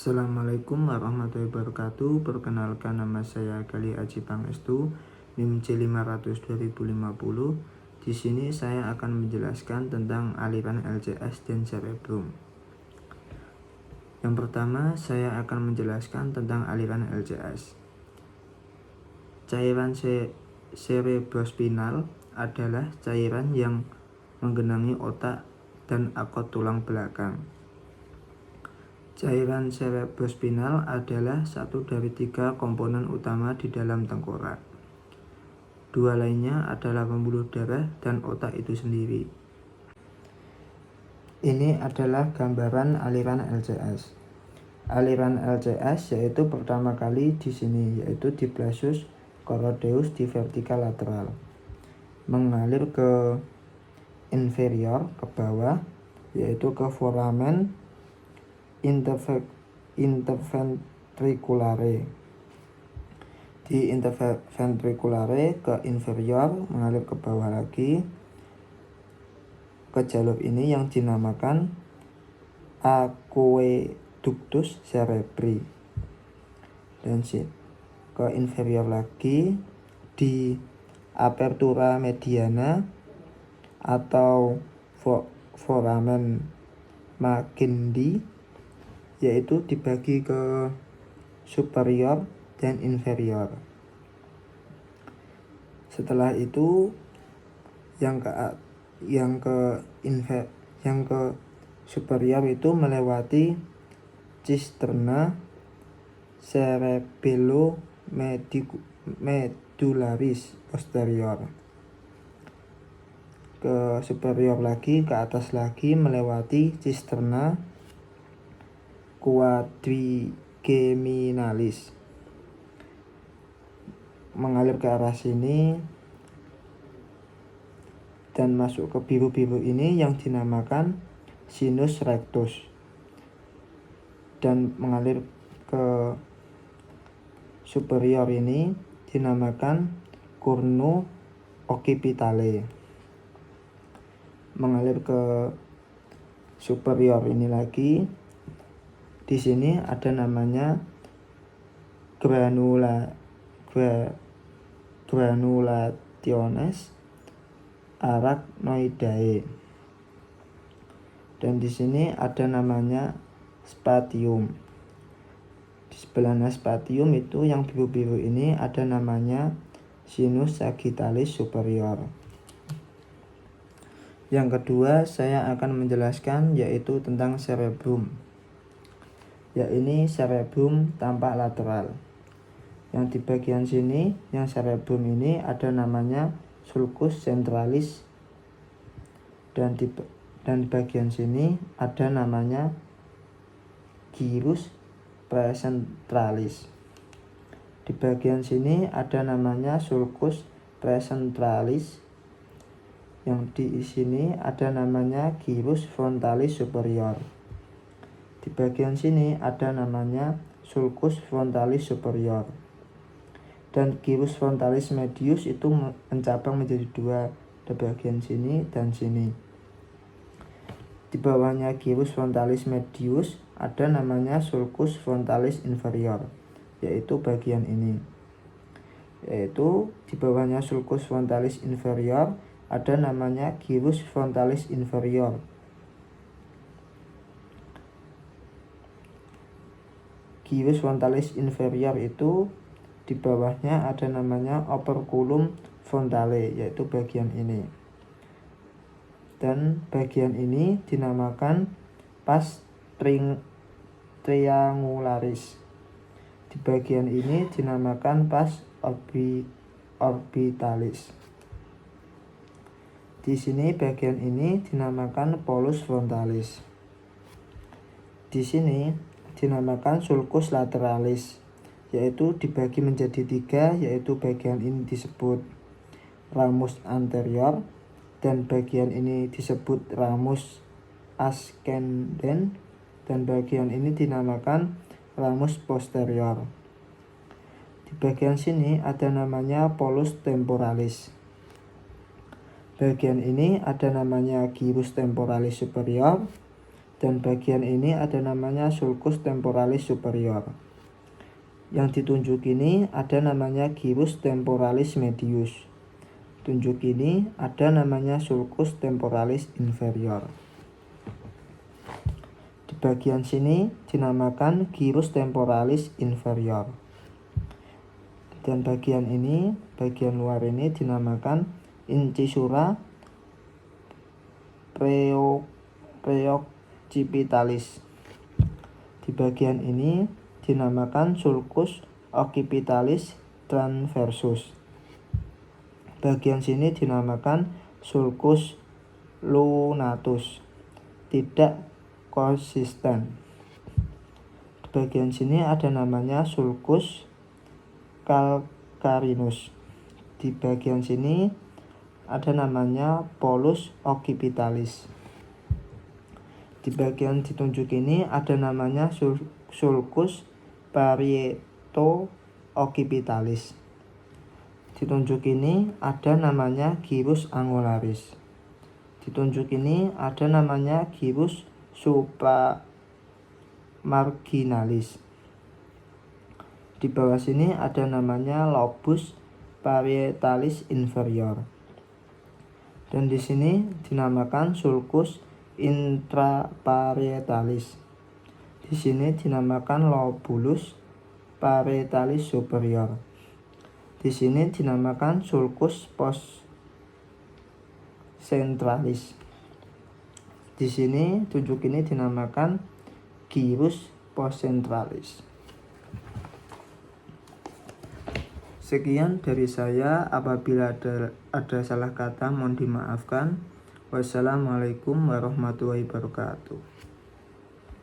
Assalamualaikum warahmatullahi wabarakatuh. Perkenalkan, nama saya Gali Aji Pangestu, NIM C500 2050. Di sini saya akan menjelaskan tentang aliran LCS dan cerebrum. Yang pertama, saya akan menjelaskan tentang aliran LCS. Cairan cerebrospinal adalah cairan yang menggenangi otak dan akot tulang belakang. Cairan cerebrospinal adalah satu dari 3 komponen utama di dalam tengkorak. 2 lainnya adalah pembuluh darah dan otak itu sendiri. Ini adalah gambaran aliran LCS. Aliran LCS yaitu pertama kali di sini, yaitu di plexus choroideus di vertikal lateral, mengalir ke inferior, ke bawah, yaitu ke foramen interventriculare. Di interventriculare ke inferior, mengalir ke bawah lagi ke jalur ini yang dinamakan aqueductus cerebri, dan ke inferior lagi di apertura mediana atau foramen Magendie, yaitu dibagi ke superior dan inferior. Setelah itu yang ke superior itu melewati cisterna cerebellomedullaris posterior. Ke superior lagi, ke atas lagi, melewati cisterna quadrigeminalis, mengalir ke arah sini dan masuk ke biru-biru ini yang dinamakan sinus rectus, dan mengalir ke superior ini dinamakan cornu occipitale. Mengalir ke superior ini lagi, di sini ada namanya granulationes arachnoidae, dan di sini ada namanya spatium. Di sebelahnya spatium itu yang biru-biru ini ada namanya sinus sagittalis superior. Yang kedua saya akan menjelaskan yaitu tentang cerebrum. Ya, ini cerebrum tampak lateral. Yang di bagian sini, yang cerebrum ini ada namanya sulcus centralis, dan di bagian sini ada namanya gyrus praecentralis. Di bagian sini ada namanya sulcus praecentralis. Yang di sini ada namanya gyrus frontalis superior. Di bagian sini ada namanya sulcus frontalis superior, dan gyrus frontalis medius itu mencabang menjadi 2, di bagian sini dan sini. Di bawahnya gyrus frontalis medius ada namanya sulcus frontalis inferior, yaitu bagian ini. Yaitu di bawahnya sulcus frontalis inferior ada namanya gyrus frontalis inferior. Gyrus frontalis inferior itu di bawahnya ada namanya operculum frontale, yaitu bagian ini. Dan bagian ini dinamakan pars triangularis. Di bagian ini dinamakan pars orbitalis. Di sini bagian ini dinamakan polus frontalis. Di sini dinamakan sulcus lateralis, yaitu dibagi menjadi 3, yaitu bagian ini disebut ramus anterior, dan bagian ini disebut ramus ascendens, dan bagian ini dinamakan ramus posterior. Di bagian sini ada namanya polus temporalis. Bagian ini ada namanya gyrus temporalis superior, Dan bagian ini ada namanya sulcus temporalis superior. Yang ditunjuk ini ada namanya gyrus temporalis medius. Tunjuk ini ada namanya sulcus temporalis inferior. Di bagian sini dinamakan gyrus temporalis inferior. Dan bagian ini, bagian luar ini dinamakan incisura preoccipitalis. Di bagian ini dinamakan sulcus occipitalis transversus. Bagian sini dinamakan sulcus lunatus, tidak konsisten. Di bagian sini ada namanya sulcus calcarinus. Di bagian sini ada namanya polus occipitalis. Di bagian ditunjuk ini ada namanya sulcus parieto occipitalis. Ditunjuk ini ada namanya gyrus angularis. Ditunjuk ini ada namanya gyrus supramarginalis. Di bawah sini ada namanya lobus parietalis inferior. Dan di sini dinamakan sulcus intraparietalis. Di sini dinamakan lobulus parietalis superior. Di sini dinamakan sulcus postcentralis. Di sini tunjuk ini dinamakan gyrus postcentralis. Sekian dari saya. Apabila ada salah kata mohon dimaafkan. Wassalamualaikum warahmatullahi wabarakatuh.